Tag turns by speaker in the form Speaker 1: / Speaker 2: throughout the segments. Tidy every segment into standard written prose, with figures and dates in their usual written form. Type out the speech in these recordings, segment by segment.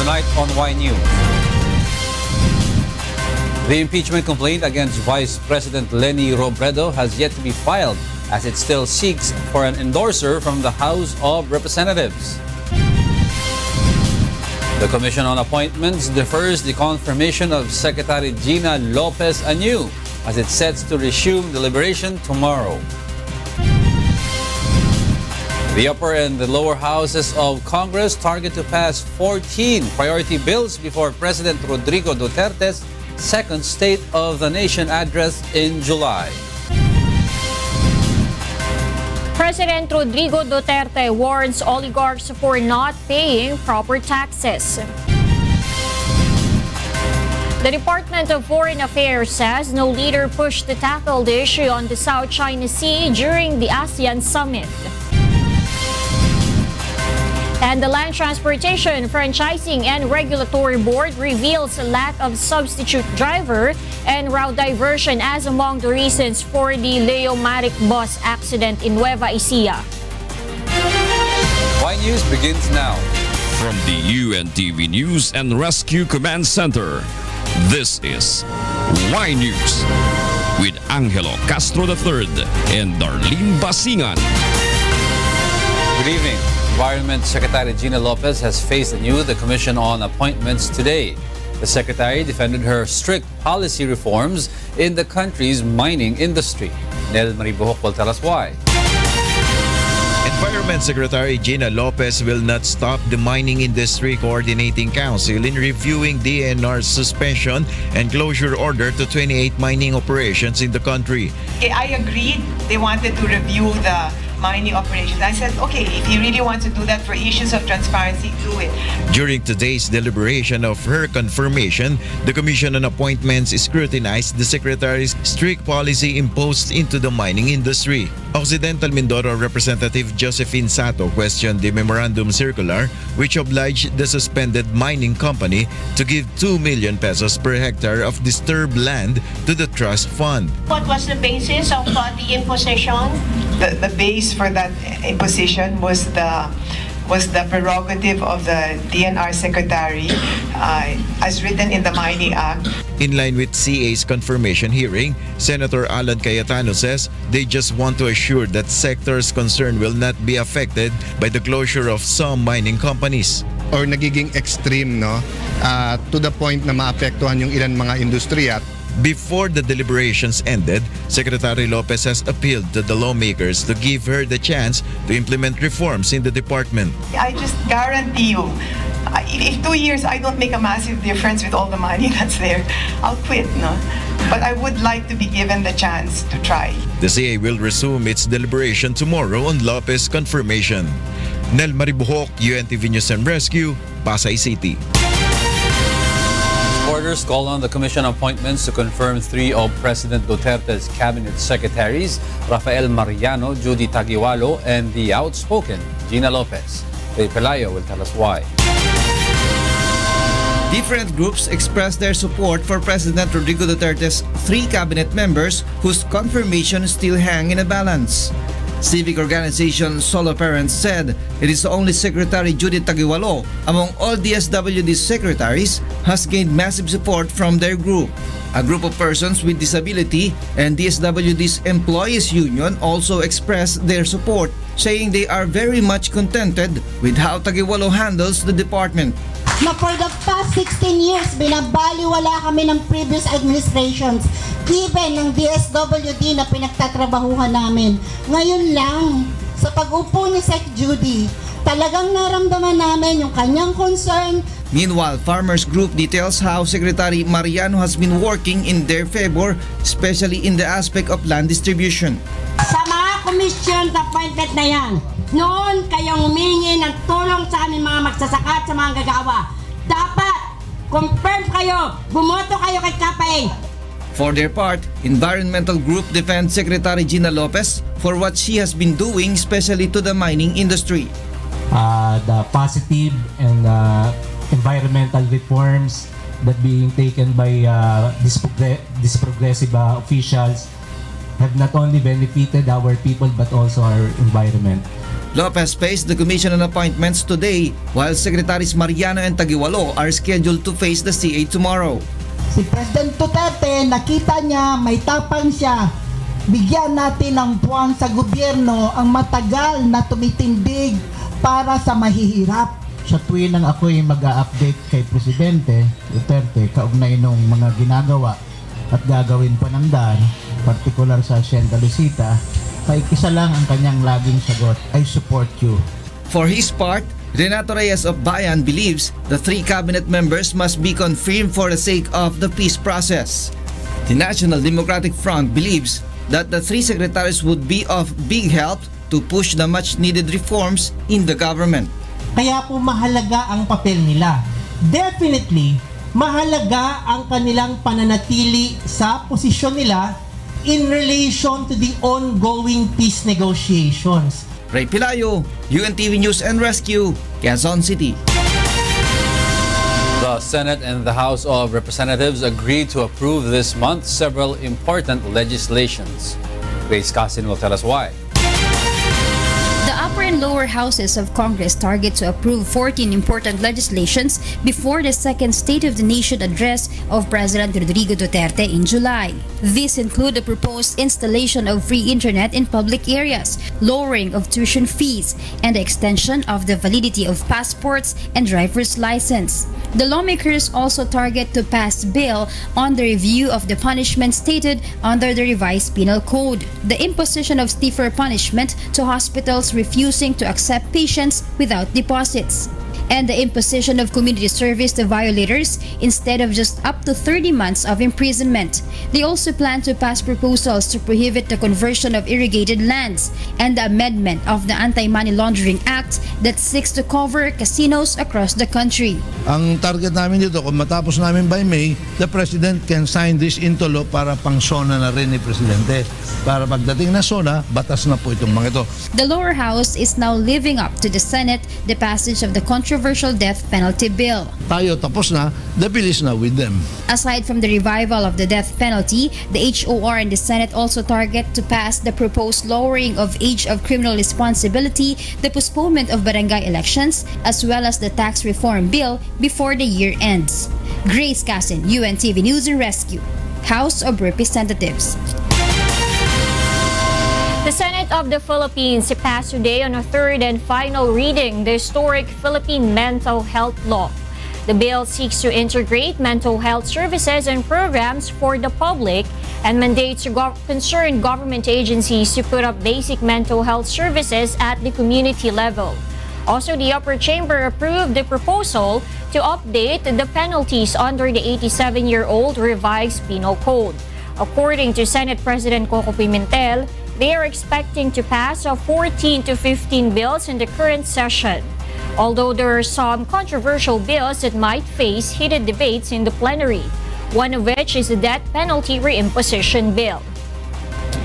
Speaker 1: Tonight on Y News. The impeachment complaint against Vice President Leni Robredo has yet to be filed as it still seeks for an endorser from the House of Representatives. The Commission on Appointments defers the confirmation of Secretary Gina Lopez anew as it sets to resume deliberation tomorrow. The upper and the lower houses of Congress target to pass 14 priority bills before President Rodrigo Duterte's second State of the Nation address in July.
Speaker 2: President Rodrigo Duterte warns oligarchs for not paying proper taxes. The Department of Foreign Affairs says no leader pushed to tackle the issue on the South China Sea during the ASEAN summit. And the Land Transportation, Franchising and Regulatory Board reveals a lack of substitute driver and route diversion as among the reasons for the Leomatic bus accident in Nueva Ecija.
Speaker 1: Y News begins now.
Speaker 3: From the UNTV News and Rescue Command Center, this is Y News with Angelo Castro III and Darlene Basingan.
Speaker 1: Good evening. Environment Secretary Gina Lopez has faced anew the Commission on Appointments today. The Secretary defended her strict policy reforms in the country's mining industry. Nel Maribuhok will tell us why.
Speaker 4: Environment Secretary Gina Lopez will not stop the Mining Industry Coordinating Council in reviewing DNR's suspension and closure order to 28 mining operations in the country.
Speaker 5: I agreed they wanted to review the mining operations. I said, okay, if you really want to do that for issues of transparency, do it.
Speaker 4: During today's deliberation of her confirmation, the Commission on Appointments scrutinized the Secretary's strict policy imposed into the mining industry. Occidental Mindoro Representative Josephine Sato questioned the memorandum circular which obliged the suspended mining company to give 2 million pesos per hectare of disturbed land to the trust fund.
Speaker 6: What was the basis of the imposition?
Speaker 5: The base for that imposition was the prerogative of the DNR Secretary as written in the Mining Act.
Speaker 4: In line with CA's confirmation hearing, Senator Alan Cayetano says they just want to assure that sectors concerned will not be affected by the closure of some mining companies.
Speaker 7: Or nagiging extreme, no? To the point na maapektuhan yung ilan mga industriya.
Speaker 4: Before the deliberations ended, Secretary Lopez has appealed to the lawmakers to give her the chance to implement reforms in the department.
Speaker 5: I just guarantee you, if 2 years I don't make a massive difference with all the money that's there, I'll quit, no? But I would like to be given the chance to try.
Speaker 4: The CA will resume its deliberation tomorrow on Lopez confirmation. Nel Maribuhok, UNTV News and Rescue, Pasay City.
Speaker 1: Orders call on the Commission on Appointments to confirm 3 of President Duterte's cabinet secretaries, Rafael Mariano, Judy Taguiwalo, and the outspoken Gina Lopez. Ray Pelayo will tell us why.
Speaker 8: Different groups expressed their support for President Rodrigo Duterte's 3 cabinet members whose confirmation still hang in a balance. Civic organization Solo Parents said it is only Secretary Judy Taguiwalo among all DSWD secretaries has gained massive support from their group. A group of persons with disability and DSWD's employees union also expressed their support, saying they are very much contented with how Taguiwalo handles the department.
Speaker 9: Na for the past 16 years, binabaliwala kami ng previous administrations, even ng DSWD na pinagtatrabahuhan namin. Ngayon lang, sa pag-upo ni Sec. Judy, talagang naramdaman namin yung kanyang concern.
Speaker 8: Meanwhile, Farmers Group details how Secretary Mariano has been working in their favor, especially in the aspect of land distribution.
Speaker 9: Sa mga commission appointment na yan, noon kayong humingi ng tulong sa aming mga magsasaka at sa mga gagawa. Dapat, confirm kayo, bumoto kayo kay KPA.
Speaker 8: For their part, Environmental Group defends Secretary Gina Lopez for what she has been doing, especially to the mining industry.
Speaker 10: The positive and environmental reforms that being taken by these progressive officials have not only benefited our people but also our environment.
Speaker 8: Lopez faced the Commission on Appointments today, while Secretaries Mariano and Tagiwalo are scheduled to face the CA tomorrow.
Speaker 9: Si President Duterte, nakita niya may tapang siya. Bigyan natin ng buwan sa gobyerno ang matagal na tumitindig para sa mahihirap.
Speaker 11: Sa tuwin nang ako'y mag-a-update kay Presidente Duterte kaugnay nung mga ginagawa at gagawin pa ng DAR, partikular sa Hacienda Luisita, kay isa lang ang kanyang laging sagot, I support you.
Speaker 8: For his part, Renato Reyes of Bayan believes the 3 cabinet members must be confirmed for the sake of the peace process. The National Democratic Front believes that the 3 secretaries would be of big help to push the much-needed reforms in the government.
Speaker 11: Kaya po mahalaga ang papel nila. Definitely, mahalaga ang kanilang pananatili sa posisyon nila in relation to the ongoing peace negotiations.
Speaker 8: Ray Pilayo, UNTV News and Rescue, Quezon City.
Speaker 1: The Senate and the House of Representatives agreed to approve this month several important legislations. Grace Casin will tell us why.
Speaker 12: The upper and lower houses of Congress target to approve 14 important legislations before the second State of the Nation address of President Rodrigo Duterte in July. These include the proposed installation of free internet in public areas, lowering of tuition fees, and the extension of the validity of passports and driver's license. The lawmakers also target to pass bill on the review of the punishment stated under the revised penal code, the imposition of stiffer punishment to hospitals refusing to accept patients without deposits, and the imposition of community service to violators instead of just up to 30 months of imprisonment. They also plan to pass proposals to prohibit the conversion of irrigated lands and the amendment of the Anti-Money Laundering Act that seeks to cover casinos across the country.
Speaker 13: Ang target namin dito, kung matapos namin by May, the President can sign this into law para pang SONA na rin ni Presidente. Para pagdating na SONA, batas na po itong mga ito.
Speaker 12: The lower house is now living up to the Senate the passage of the controversial death penalty bill.
Speaker 13: Tayo tapos na, the bill is now with them.
Speaker 12: Aside from the revival of the death penalty, the HOR and the Senate also target to pass the proposed lowering of age of criminal responsibility, the postponement of barangay elections, as well as the tax reform bill before the year ends. Grace Casin, UNTV News and Rescue, House of Representatives.
Speaker 2: The Senate of the Philippines passed today on a third and final reading the historic Philippine Mental Health Law. The bill seeks to integrate mental health services and programs for the public and mandates concerned government agencies to put up basic mental health services at the community level. Also, the upper chamber approved the proposal to update the penalties under the 87-year-old revised penal code. According to Senate President Coco Pimentel, they are expecting to pass 14 to 15 bills in the current session. Although there are some controversial bills that might face heated debates in the plenary, one of which is the death penalty reimposition bill.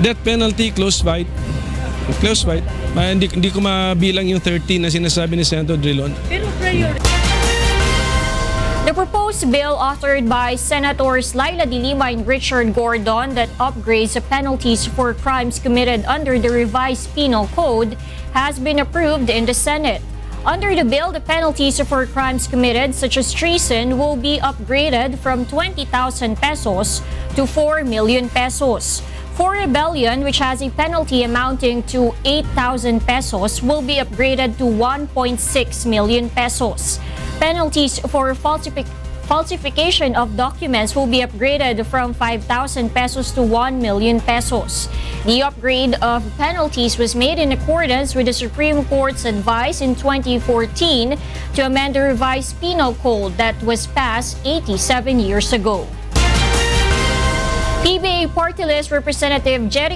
Speaker 14: Death penalty, close fight. Close fight. Hindi ko mabilang yung 13 na sinasabi ni Senator Drilon.
Speaker 2: The proposed bill authored by Senators Laila de Lima and Richard Gordon that upgrades the penalties for crimes committed under the revised penal code has been approved in the Senate. Under the bill, the penalties for crimes committed such as treason will be upgraded from 20,000 pesos to 4 million pesos. For rebellion, which has a penalty amounting to 8,000 pesos, will be upgraded to 1.6 million pesos. Penalties for falsification of documents will be upgraded from 5,000 pesos to 1 million pesos. The upgrade of penalties was made in accordance with the Supreme Court's advice in 2014 to amend the revised penal code that was passed 87 years ago. PBA Party List Representative Gerry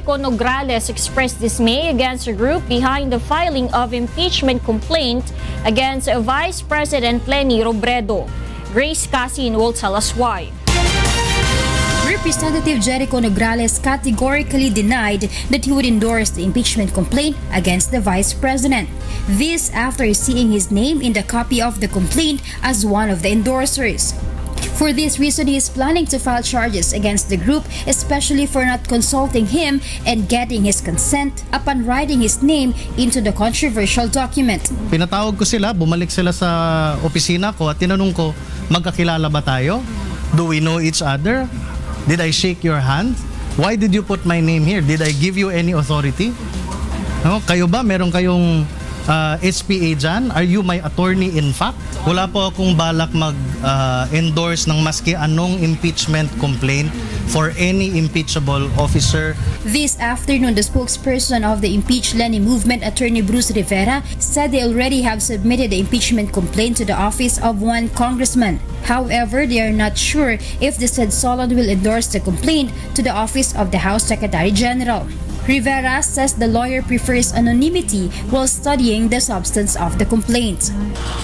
Speaker 2: expressed dismay against a group behind the filing of impeachment complaint against Vice President Leni Robredo. Grace Casin will tell us why.
Speaker 12: Representative Gerry categorically denied that he would endorse the impeachment complaint against the Vice President. This after seeing his name in the copy of the complaint as one of the endorsers. For this reason, he is planning to file charges against the group, especially for not consulting him and getting his consent upon writing his name into the controversial document.
Speaker 15: Pinatawag ko sila, bumalik sila sa opisina ko at tinanong ko, magkakilala ba tayo? Do we know each other? Did I shake your hand? Why did you put my name here? Did I give you any authority? No? Kayo ba? Meron kayong HPA dyan? Are you my attorney in fact? Wala po akong balak mag-endorse ng maski anong impeachment complaint for any impeachable officer.
Speaker 12: This afternoon, the spokesperson of the Impeach Lenny movement, Attorney Bruce Rivera, said they already have submitted the impeachment complaint to the office of one congressman. However, they are not sure if the said Solon will endorse the complaint to the office of the House Secretary General. Rivera says the lawyer prefers anonymity while studying the substance of the complaint.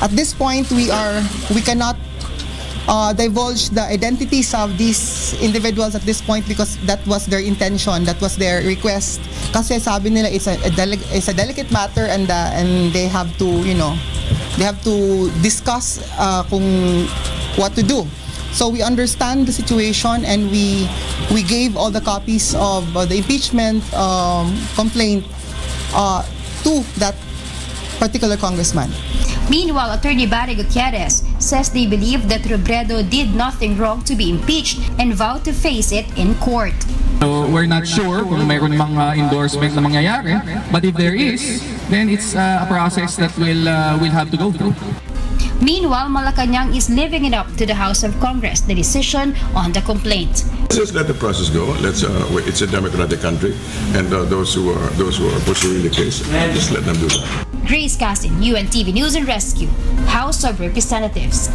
Speaker 16: At this point, we cannot divulge the identities of these individuals at this point because that was their intention, that was their request. Kasi sabi nila it's a delicate matter and they have to, they have to discuss kung what to do. So we understand the situation and we gave all the copies of the impeachment complaint to that particular congressman.
Speaker 12: Meanwhile, Attorney Barry Gutierrez says they believe that Robredo did nothing wrong to be impeached and vowed to face it in court.
Speaker 17: So we're not sure kung mayroon mga endorsement na mangyayari, but if there is, then it's a process that we'll have to go through.
Speaker 12: Meanwhile, Malacanang is leaving it up to the House of Congress the decision on the complaint.
Speaker 18: Let's just let the process go. It's a democratic country, and those who are pursuing the case, just let them do that.
Speaker 12: Grace Cassin, UNTV News and Rescue, House of Representatives.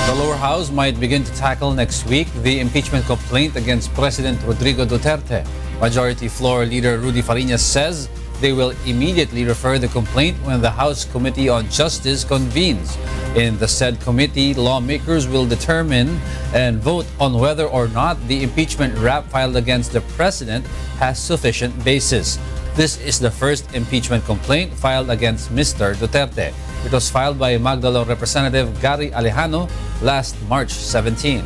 Speaker 1: The lower house might begin to tackle next week the impeachment complaint against President Rodrigo Duterte. Majority Floor Leader Rudy Fariñas says they will immediately refer the complaint when the House Committee on Justice convenes. In the said committee, lawmakers will determine and vote on whether or not the impeachment rap filed against the president has sufficient basis. This is the first impeachment complaint filed against Mr. Duterte. It was filed by Magdalene Representative Gerry last March 17.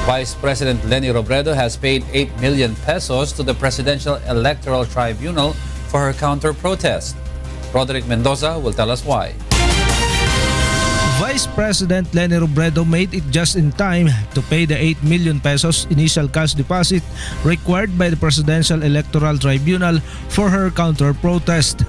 Speaker 1: Vice President Leni Robredo has paid 8 million pesos to the Presidential Electoral Tribunal for her counter-protest. Roderick Mendoza will tell us why.
Speaker 19: Vice President Leni Robredo made it just in time to pay the 8 million pesos initial cash deposit required by the Presidential Electoral Tribunal for her counter-protest.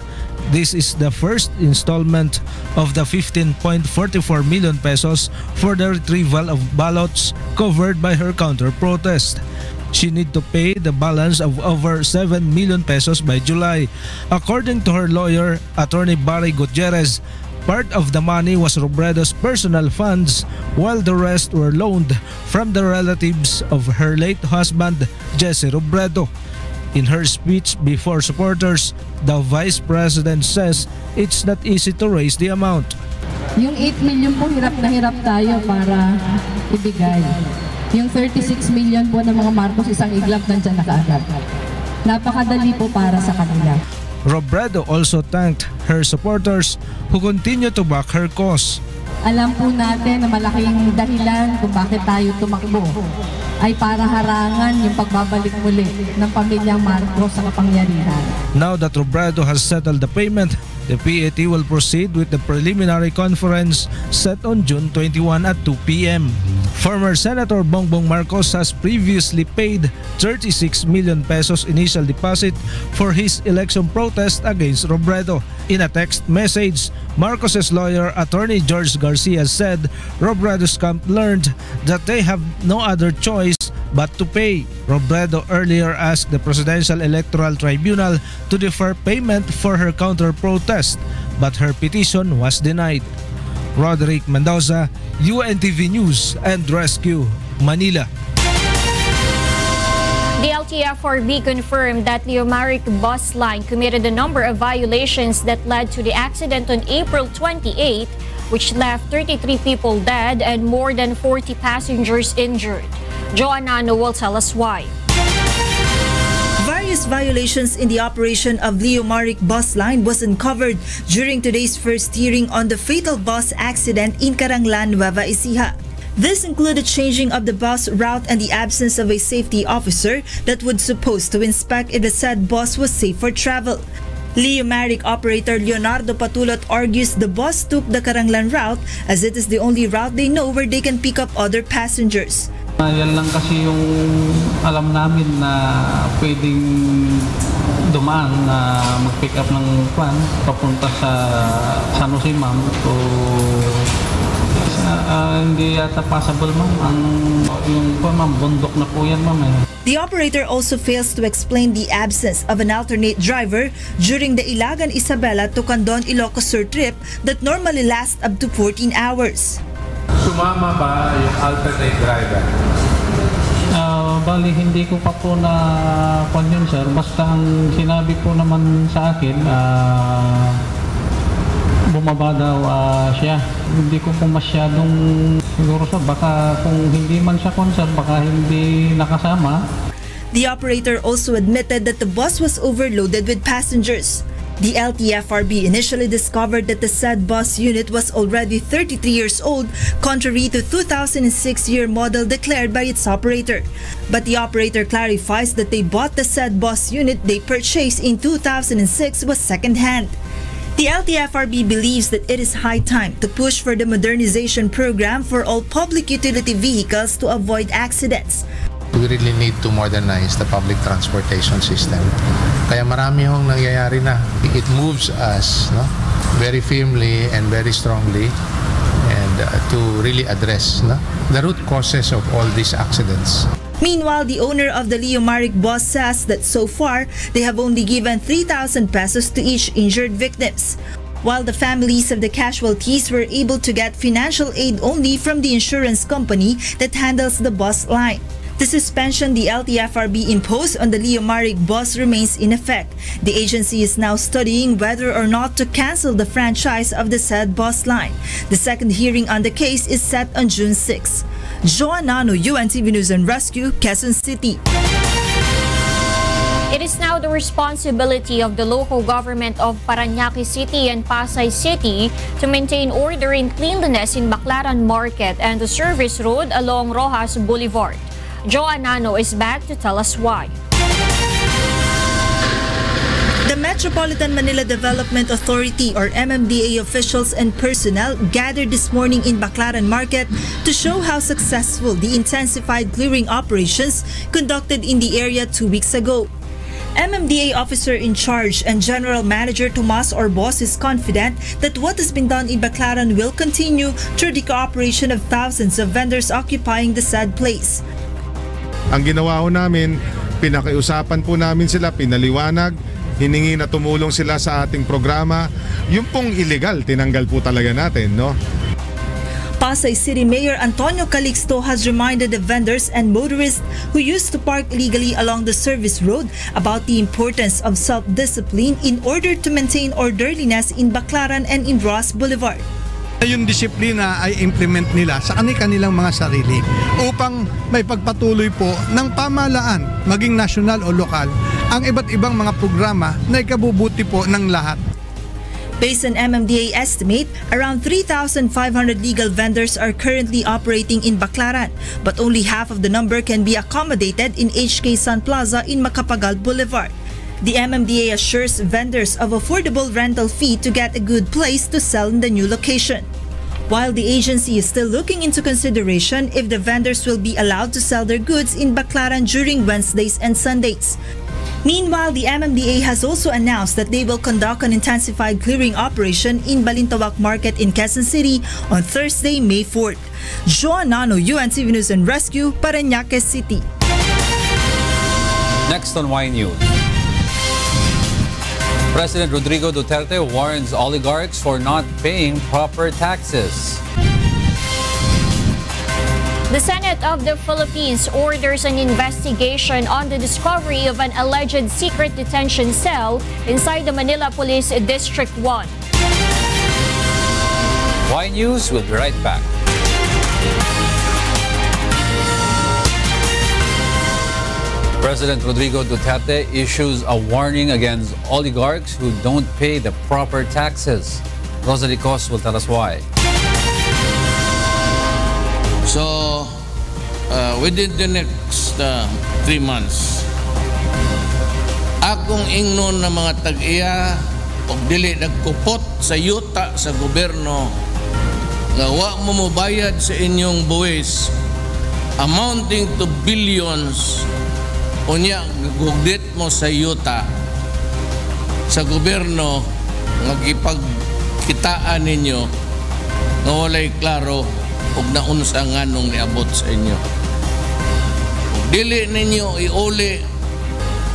Speaker 19: This is the first installment of the 15.44 million pesos for the retrieval of ballots covered by her counter-protest. She need to pay the balance of over 7 million pesos by July. According to her lawyer, Attorney Barry Gutierrez, part of the money was Robredo's personal funds while the rest were loaned from the relatives of her late husband, Jesse Robredo. In her speech before supporters, the Vice President says it's not easy to raise the amount.
Speaker 20: Yung 8 million po, hirap na hirap tayo para ibigay. Yung 36 million po ng mga Marcos, isang iglap nandyan na kaagad. Napakadali po para sa kanila.
Speaker 19: Robredo also thanked her supporters who continue to back her cause.
Speaker 20: Alam po natin na malaking dahilan kung bakit tayo tumakbo ay para harangan yung pagbabalik muli ng pamilyang Marcos sa kapangyarihan.
Speaker 19: Now that Robredo has settled the payment, the PAT will proceed with the preliminary conference set on June 21 at 2 p.m. Former Senator Bongbong Marcos has previously paid 36 million pesos initial deposit for his election protest against Robredo. In a text message, Marcos's lawyer, Attorney George Garcia, said Robredo's camp learned that they have no other choice but to pay. Robredo earlier asked the Presidential Electoral Tribunal to defer payment for her counter-protest, but her petition was denied. Roderick Mendoza, UNTV News and Rescue, Manila.
Speaker 2: The LTFRB confirmed that the Omaric bus line committed a number of violations that led to the accident on April 28, which left 33 people dead and more than 40 passengers injured. Joanna will tell us why.
Speaker 21: Various violations in the operation of Leo Maric bus line was uncovered during today's first hearing on the fatal bus accident in Caranglan, Nueva Ecija. This included changing of the bus route and the absence of a safety officer that was supposed to inspect if the said bus was safe for travel. Leo Maric operator Leonardo Patulot argues the bus took the Caranglan route as it is the only route they know where they can pick up other passengers.
Speaker 22: Yan lang kasi yung alam namin na pwedeng dumaan na mag-pick up ng van papunta sa San Jose, ma'am. So, hindi yata possible, ma'am. Yung ma'am, bundok na po yan, ma'am.
Speaker 21: The operator also fails to explain the absence of an alternate driver during the Ilagan Isabela to Candon Ilocos Sur trip that normally lasts up to 14 hours.
Speaker 22: Sumama ba yung alternate driver? Bali, hindi ko pa po na yun, sir. Basta ang sinabi po naman sa akin, bumaba daw siya. Hindi ko po masyadong siguro sa baka kung hindi man siya concern, baka hindi nakasama.
Speaker 21: The operator also admitted that the bus was overloaded with passengers. The LTFRB initially discovered that the said bus unit was already 33 years old, contrary to 2006 year model declared by its operator. But the operator clarifies that they bought the said bus unit they purchased in 2006 was second-hand. The LTFRB believes that it is high time to push for the modernization program for all public utility vehicles to avoid accidents.
Speaker 23: We really need to modernize the public transportation system. Kaya marami hong nangyayari na. It moves us very firmly and very strongly and to really address the root causes of all these accidents.
Speaker 21: Meanwhile, the owner of the Leo Maric bus says that so far, they have only given 3,000 pesos to each injured victims, while the families of the casualties were able to get financial aid only from the insurance company that handles the bus line. The suspension the LTFRB imposed on the Leo Maric bus remains in effect. The agency is now studying whether or not to cancel the franchise of the said bus line. The second hearing on the case is set on June 6. Joan Nano, UNTV News and Rescue, Quezon City.
Speaker 2: It is now the responsibility of the local government of Parañaque City and Pasay City to maintain order and cleanliness in Baclaran Market and the service road along Rojas Boulevard. Joan Nano is back to tell us why.
Speaker 21: The Metropolitan Manila Development Authority or MMDA officials and personnel gathered this morning in Baclaran Market to show how successful the intensified clearing operations conducted in the area 2 weeks ago. MMDA officer in charge and General Manager Tomas Orbos is confident that what has been done in Baclaran will continue through the cooperation of thousands of vendors occupying the said place.
Speaker 24: Ang ginawa ho namin, pinakiusapan po namin sila, pinaliwanag, hiningi na tumulong sila sa ating programa. Yung pong illegal, tinanggal po talaga natin, no?
Speaker 21: Pasay City Mayor Antonio Calixto has reminded the vendors and motorists who used to park illegally along the service road about the importance of self-discipline in order to maintain orderliness in Baclaran and in Rojas Boulevard.
Speaker 25: Yung disiplina ay implement nila sa kanilang mga sarili upang may pagpatuloy po ng pamahalaan, maging nasyonal o lokal, ang iba't ibang mga programa na ikabubuti po ng lahat.
Speaker 21: Based on MMDA estimate, around 3,500 legal vendors are currently operating in Baclaran, but only half of the number can be accommodated in HK Sun Plaza in Macapagal Boulevard. The MMDA assures vendors of affordable rental fee to get a good place to sell in the new location. While the agency is still looking into consideration if the vendors will be allowed to sell their goods in Baclaran during Wednesdays and Sundays. Meanwhile, the MMDA has also announced that they will conduct an intensified clearing operation in Balintawak Market in Quezon City on Thursday, May 4th. Joan Nano, UNTV News and Rescue, Parañaque City.
Speaker 1: Next on Y News. President Rodrigo Duterte warns oligarchs for not paying proper taxes.
Speaker 2: The Senate of the Philippines orders an investigation on the discovery of an alleged secret detention cell inside the Manila Police District 1.
Speaker 1: Y News will be right back. President Rodrigo Duterte issues a warning against oligarchs who don't pay the proper taxes. Rosalie Cos will tell us why.
Speaker 3: So, within the next 3 months, akong ingnon na mga tag-iya o dili nagkupot sa yuta sa gobyerno nga wa mo mobayad sa inyong buwis amounting to billions unya gugdit mo sa yuta sa gobyerno nga gipagkitaan ninyo nga walay klaro ug naunsa nganong niabot sa inyo. Ug dili ninyo iuli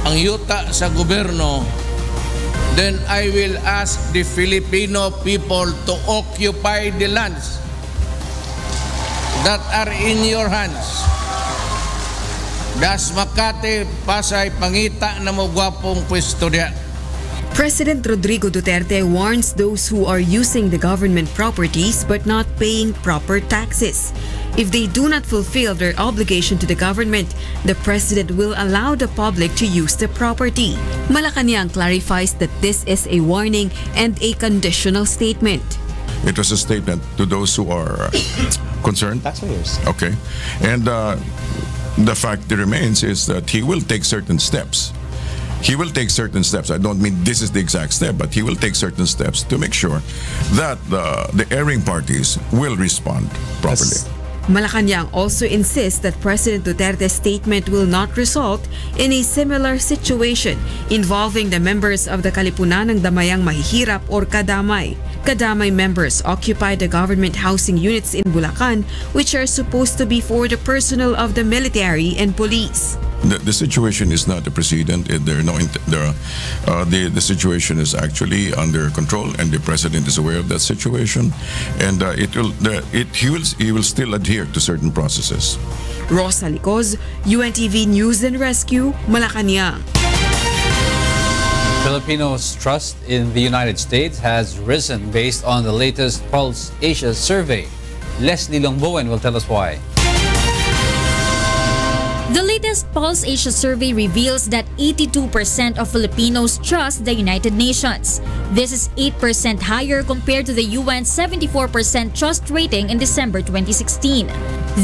Speaker 3: ang yuta sa gobyerno, then I will ask the Filipino people to occupy the lands that are in your hands. Das Makati, Pasay, Pangita na mo gwapong pwesto diya.
Speaker 4: President Rodrigo Duterte warns those who are using the government properties but not paying proper taxes. If they do not fulfill their obligation to the government, the president will allow the public to use the property. Malacanang clarifies that this is a warning and a conditional statement.
Speaker 18: It was a statement to those who are concerned. Taxpayers. Okay. And the fact that remains is that he will take certain steps. He will take certain steps. I don't mean this is the exact step, but he will take certain steps to make sure that the erring parties will respond properly.
Speaker 4: Yes. Malacanang also insists that President Duterte's statement will not result in a similar situation involving the members of the Kalipunan ng Damayang Mahihirap or Kadamay. Kadamay members occupy the government housing units in Bulacan, which are supposed to be for the personnel of the military and police.
Speaker 18: The situation is not a precedent. The situation is actually under control, and the president is aware of that situation, and he will still adhere to certain processes.
Speaker 4: Rosalie Cos, UNTV News and Rescue, Malacanang.
Speaker 1: Filipinos' trust in the United States has risen based on the latest Pulse Asia survey. Leslie Longbowen will tell us why.
Speaker 12: The latest Pulse Asia survey reveals that 82% of Filipinos trust the United Nations. This is 8% higher compared to the UN's 74% trust rating in December 2016.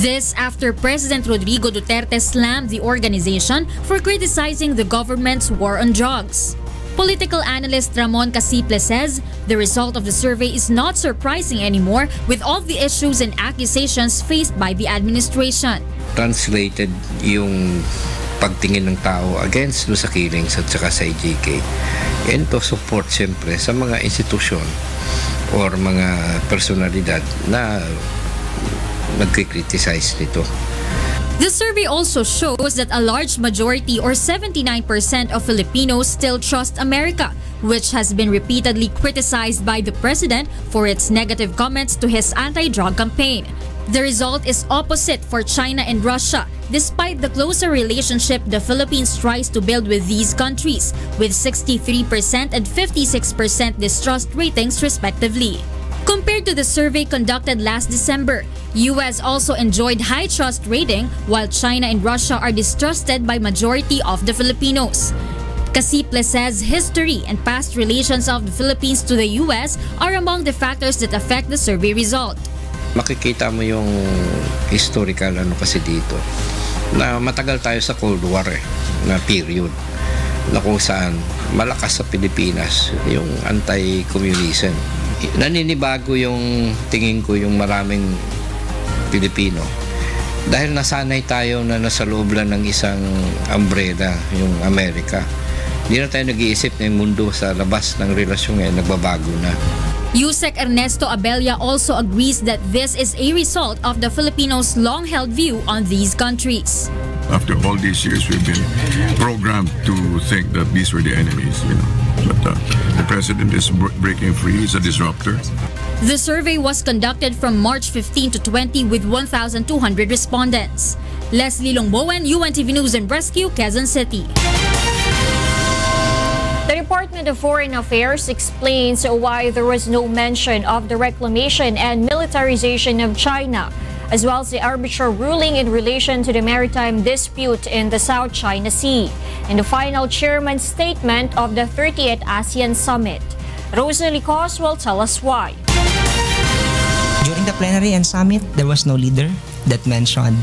Speaker 12: This after President Rodrigo Duterte slammed the organization for criticizing the government's war on drugs. Political analyst Ramon Casiple says the result of the survey is not surprising anymore with all the issues and accusations faced by the administration.
Speaker 5: Translated yung pagtingin ng tao against no sa killings at saka sa IJK and to support siyempre sa mga institusyon or mga personalidad na nagkikriticize nito.
Speaker 12: The survey also shows that a large majority or 79% of Filipinos still trust America, which has been repeatedly criticized by the president for its negative comments to his anti-drug campaign. The result is opposite for China and Russia, despite the closer relationship the Philippines tries to build with these countries, with 63% and 56% distrust ratings respectively. Compared to the survey conducted last December, US also enjoyed high trust rating while China and Russia are distrusted by majority of the Filipinos. Casiple says history and past relations of the Philippines to the US are among the factors that affect the survey result.
Speaker 5: Makikita mo yung historical kasi dito na matagal tayo sa Cold War na period na kung saan malakas sa Pilipinas yung anti-communism. Naninibago yung tingin ko yung maraming Pilipino dahil nasanay tayo na nasa loob lang ng isang umbrella, yung Amerika. Hindi na tayo nag-iisip na yung mundo sa labas ng relasyon ngayon nagbabago na.
Speaker 12: Yusek Ernesto Abella also agrees that this is a result of the Filipinos' long-held view on these countries.
Speaker 18: After all these years, we've been programmed to think that these were the enemies, But the president is breaking free. He's a disruptor.
Speaker 12: The survey was conducted from March 15 to 20 with 1,200 respondents. Leslie Longbowen, UNTV News and Rescue, Quezon City.
Speaker 2: The Department of Foreign Affairs explains why there was no mention of the reclamation and militarization of China as well as the arbitral ruling in relation to the maritime dispute in the South China Sea, and the final chairman's statement of the 30th ASEAN Summit. Rosalie Cos will tell us why.
Speaker 6: During the plenary and summit, there was no leader that mentioned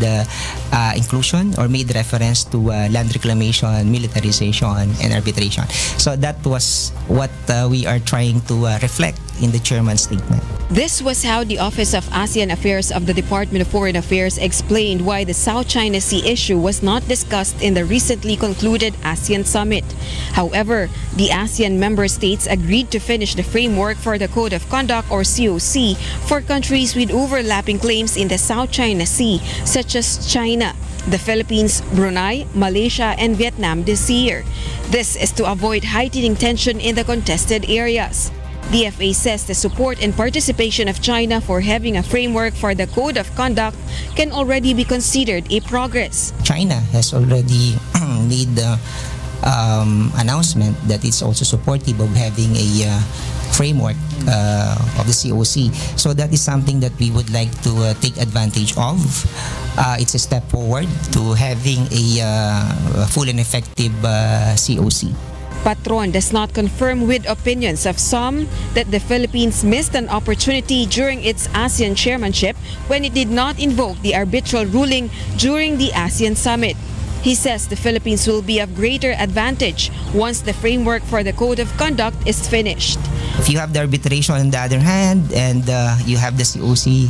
Speaker 6: inclusion or made reference to land reclamation, militarization, and arbitration. So that was what we are trying to reflect in the chairman's statement.
Speaker 4: This was how the Office of ASEAN Affairs of the Department of Foreign Affairs explained why the South China Sea issue was not discussed in the recently concluded ASEAN Summit. However, the ASEAN member states agreed to finish the framework for the Code of Conduct or COC for countries with overlapping claims in the South China Sea, such as China, the Philippines, Brunei, Malaysia, and Vietnam this year. This is to avoid heightening tension in the contested areas. The FA says the support and participation of China for having a framework for the Code of Conduct can already be considered a progress.
Speaker 6: China has already made the announcement that it's also supportive of having a framework of the COC. So that is something that we would like to take advantage of. It's a step forward to having a full and effective COC.
Speaker 4: Patron does not confirm with opinions of some that the Philippines missed an opportunity during its ASEAN chairmanship when it did not invoke the arbitral ruling during the ASEAN Summit. He says the Philippines will be of greater advantage once the framework for the Code of Conduct is finished.
Speaker 6: If you have the arbitration on the other hand and you have the COC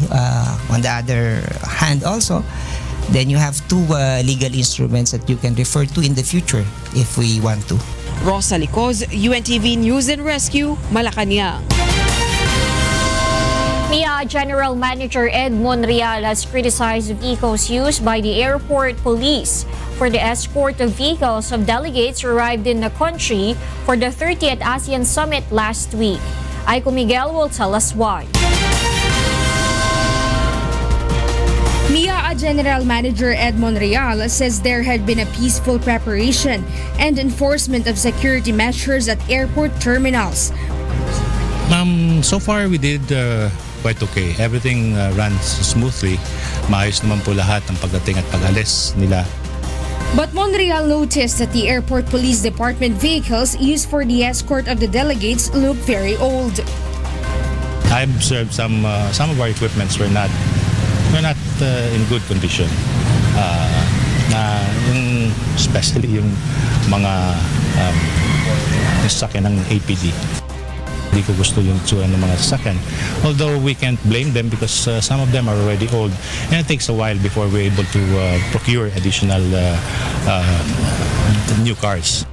Speaker 6: on the other hand also, then you have two legal instruments that you can refer to in the future if we want to.
Speaker 4: Rosalie Cos, UNTV News and Rescue, Malacanang.
Speaker 2: MIA General Manager Ed Monreal has criticized vehicles used by the airport police for the escort of vehicles of delegates who arrived in the country for the 30th ASEAN Summit last week. Aiko Miguel will tell us why.
Speaker 12: MIA General Manager Ed Monreal says there had been a peaceful preparation and enforcement of security measures at airport terminals.
Speaker 7: So far we did quite okay. Everything runs smoothly. Maayos naman po lahat ng pagdating at pag-alis nila.
Speaker 12: But Monreal noticed that the airport police department vehicles used for the escort of the delegates look very old.
Speaker 7: I observed some of our equipments were not in good condition. Especially yung mga sasakyan ng APD. Hindi ko gusto yung tsura ng mga sasakyan. Although we can't blame them because some of them are already old and it takes a while before we're able to procure additional new cars.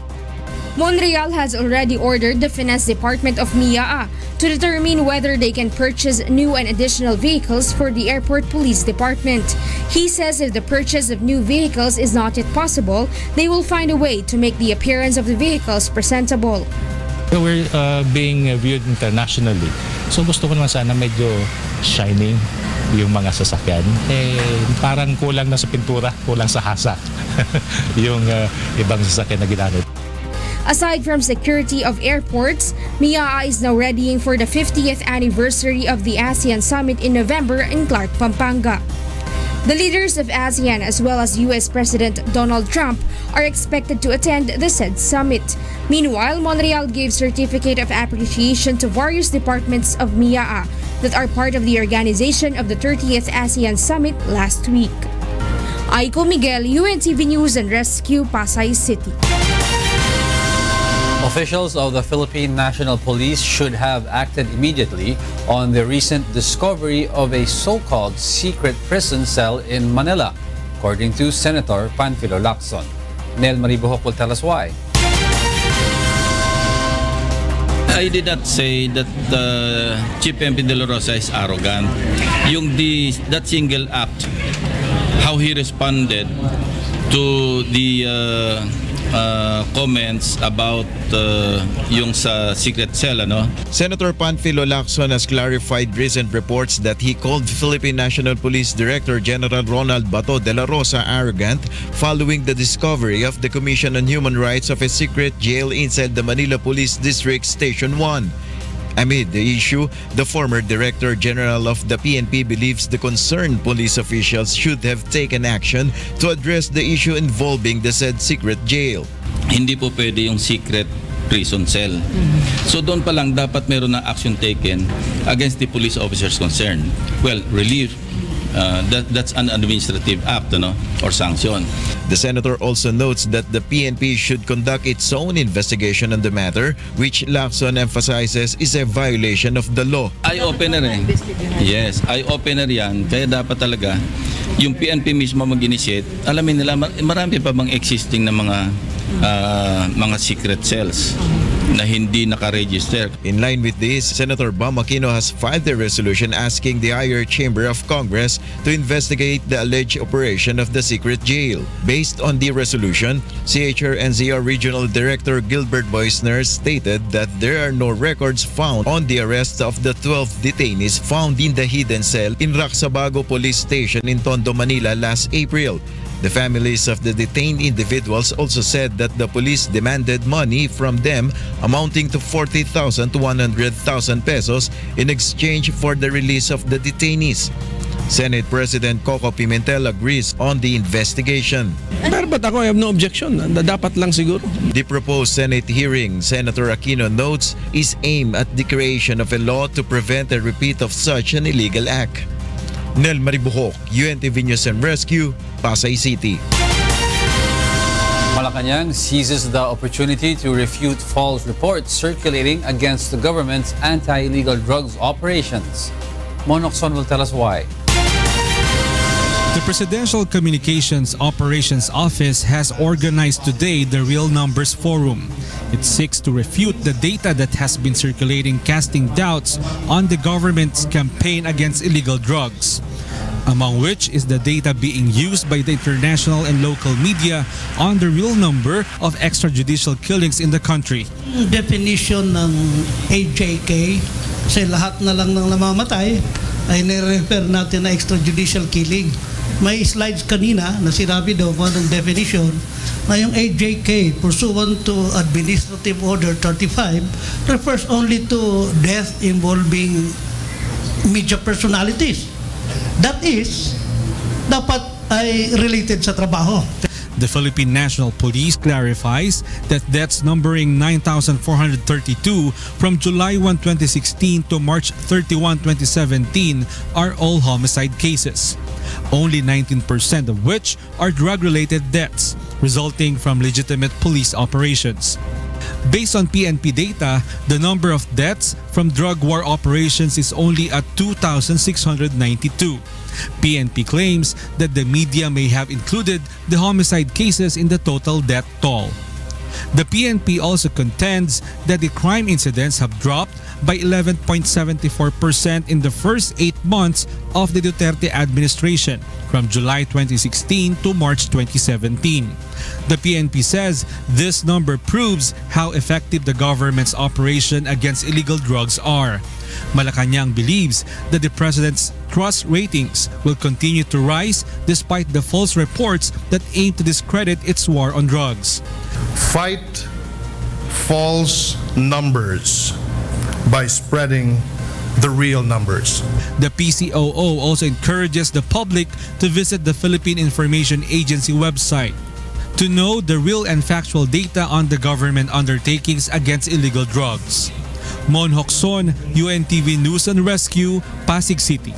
Speaker 12: Monreal has already ordered the Finance Department of MIA to determine whether they can purchase new and additional vehicles for the Airport Police Department. He says if the purchase of new vehicles is not yet possible, they will find a way to make the appearance of the vehicles presentable.
Speaker 7: We're being viewed internationally. So gusto ko naman sana medyo shining yung mga sasakyan. Parang kulang na sa pintura, kulang sa hasa yung ibang sasakyan na ginamit.
Speaker 12: Aside from security of airports, MIA is now readying for the 50th anniversary of the ASEAN Summit in November in Clark, Pampanga. The leaders of ASEAN as well as US President Donald Trump are expected to attend the said summit. Meanwhile, Monreal gave certificate of appreciation to various departments of MIA that are part of the organization of the 30th ASEAN Summit last week. Aiko Miguel, UNTV News and Rescue, Pasay City.
Speaker 1: Officials of the Philippine National Police should have acted immediately on the recent discovery of a so-called secret prison cell in Manila, according to Senator Panfilo Lacson. Nel Maribuhok will tell us why.
Speaker 9: I did not say that the Chief MP De La Rosa is arrogant. That single act, how he responded to the comments about yung sa secret cell, ano?
Speaker 10: Senator Panfilo Lacson has clarified recent reports that he called Philippine National Police Director General Ronald Bato de la Rosa arrogant following the discovery of the Commission on Human Rights of a secret jail inside the Manila Police District Station 1. Amid the issue, the former Director General of the PNP believes the concerned police officials should have taken action to address the issue involving the said secret jail.
Speaker 9: Hindi po pwede yung secret prison cell. So doon pa lang dapat meron na action taken against the police officers concerned. Well, relief, that's an administrative act, or sanction.
Speaker 10: The senator also notes that the PNP should conduct its own investigation on the matter, which Lacson emphasizes is a violation of the law.
Speaker 9: Eye-opener eh. Yes, eye-opener yan. Kaya dapat talaga yung PNP mismo mag-initiate. Alamin nila, marami pa bang existing na mga secret cells na hindi naka-register.
Speaker 10: In line with this, Senator Bam Aquino has filed a resolution asking the higher chamber of Congress to investigate the alleged operation of the secret jail. Based on the resolution, CHR-NCR Regional Director Gilbert Boisner stated that there are no records found on the arrest of the 12 detainees found in the hidden cell in Racsabago Police Station in Tondo, Manila last April. The families of the detained individuals also said that the police demanded money from them amounting to 40,000 to 100,000 pesos in exchange for the release of the detainees. Senate President Coco Pimentel agrees on the investigation.
Speaker 8: Pero ba't ako, I have no objection. Dapat lang siguro.
Speaker 10: The proposed Senate hearing, Senator Aquino notes, is aimed at the creation of a law to prevent a repeat of such an illegal act. Nel Maribuhok, UNTV News and Rescue, Pasay City.
Speaker 1: Malacanang seizes the opportunity to refute false reports circulating against the government's anti-illegal drugs operations. Monokson will tell us why.
Speaker 11: The Presidential Communications Operations Office has organized today the Real Numbers Forum. It seeks to refute the data that has been circulating, casting doubts on the government's campaign against illegal drugs, among which is the data being used by the international and local media on the real number of extrajudicial killings in the country.
Speaker 13: Definition ng AJK sa lahat na lang ng namamatay ay nire-refer natin na extrajudicial killing. May slides kanina na sinabi daw kung anong definition na yung AJK pursuant to Administrative Order 35 refers only to death involving media personalities. That is, dapat ay related sa trabaho.
Speaker 11: The Philippine National Police clarifies that deaths numbering 9,432 from July 1, 2016 to March 31, 2017 are all homicide cases. Only 19% of which are drug-related deaths resulting from legitimate police operations. Based on PNP data, the number of deaths from drug war operations is only at 2,692. PNP claims that the media may have included the homicide cases in the total death toll. The PNP also contends that the crime incidents have dropped by 11.74% in the first 8 months of the Duterte administration from July 2016 to March 2017. The PNP says this number proves how effective the government's operation against illegal drugs are. Malacanang believes that the president's trust ratings will continue to rise despite the false reports that aim to discredit its war on drugs.
Speaker 14: Fight false numbers by spreading the real numbers.
Speaker 11: The PCOO also encourages the public to visit the Philippine Information Agency website to know the real and factual data on the government undertakings against illegal drugs. Mon Hokson, UNTV News and Rescue, Pasig City.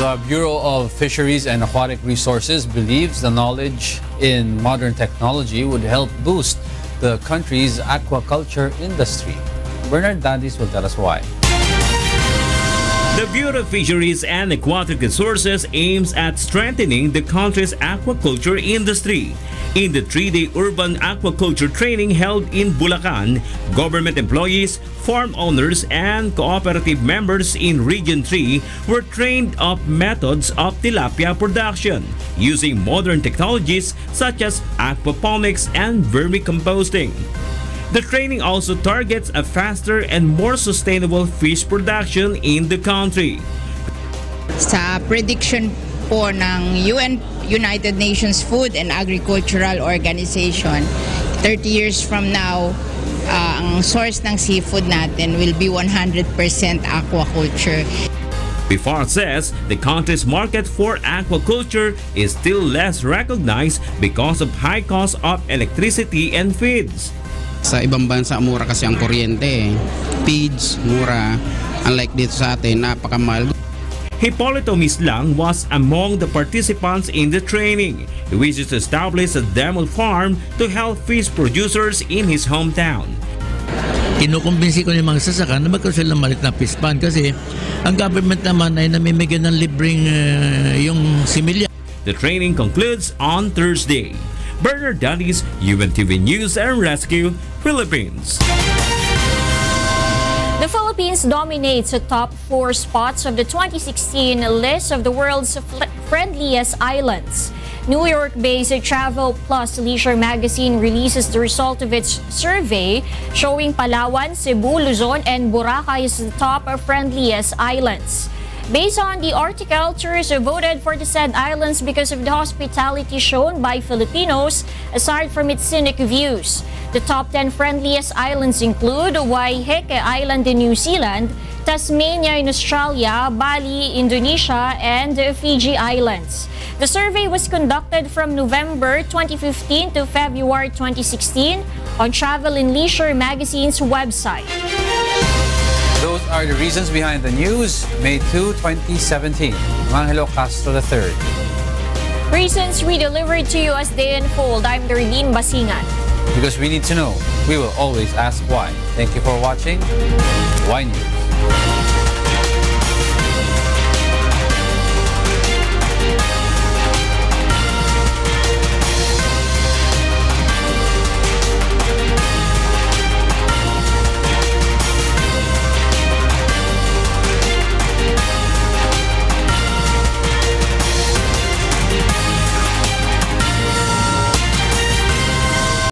Speaker 1: The Bureau of Fisheries and Aquatic Resources believes the knowledge in modern technology would help boost the country's aquaculture industry. Bernard Dandis will tell us why.
Speaker 15: The Bureau of Fisheries and Aquatic Resources aims at strengthening the country's aquaculture industry. In the 3-day urban aquaculture training held in Bulacan, government employees, farm owners, and cooperative members in Region 3 were trained up methods of tilapia production using modern technologies such as aquaponics and vermicomposting. The training also targets a faster and more sustainable fish production in the country.
Speaker 26: Sa prediction po ng United Nations Food and Agricultural Organization, 30 years from now, ang source ng seafood natin will be 100% aquaculture.
Speaker 15: Before says the country's market for aquaculture is still less recognized because of high cost of electricity and feeds.
Speaker 16: Sa ibang bansa, mura kasi ang kuryente. Feeds, mura. Unlike dito sa atin, napakamahal.
Speaker 15: Hipólito Mislang was among the participants in the training. He wishes to establish a demo farm to help fish producers in his hometown.
Speaker 17: Kinukumbinsi ko yung mga sasaka na magkaroon sila malit na fish pond kasi ang government naman ay namimigay ng libreng yung similya.
Speaker 15: The training concludes on Thursday. Bernard Dadis, UNTV News and Rescue, Philippines.
Speaker 2: The Philippines dominates the top 4 spots of the 2016 list of the world's friendliest islands. New York-based Travel Plus Leisure magazine releases the result of its survey showing Palawan, Cebu, Luzon, and Boracay as the top friendliest islands. Based on the article, tourists voted for the said islands because of the hospitality shown by Filipinos, aside from its scenic views. The top 10 friendliest islands include Waiheke Island in New Zealand, Tasmania in Australia, Bali, Indonesia, and Fiji Islands. The survey was conducted from November 2015 to February 2016 on Travel and Leisure magazine's website.
Speaker 1: Those are the reasons behind the news, May 2, 2017. Angelo Castro III.
Speaker 2: Reasons we delivered to you as they unfold. I'm Darlene, Basingan.
Speaker 1: Because we need to know, we will always ask why. Thank you for watching. Why News.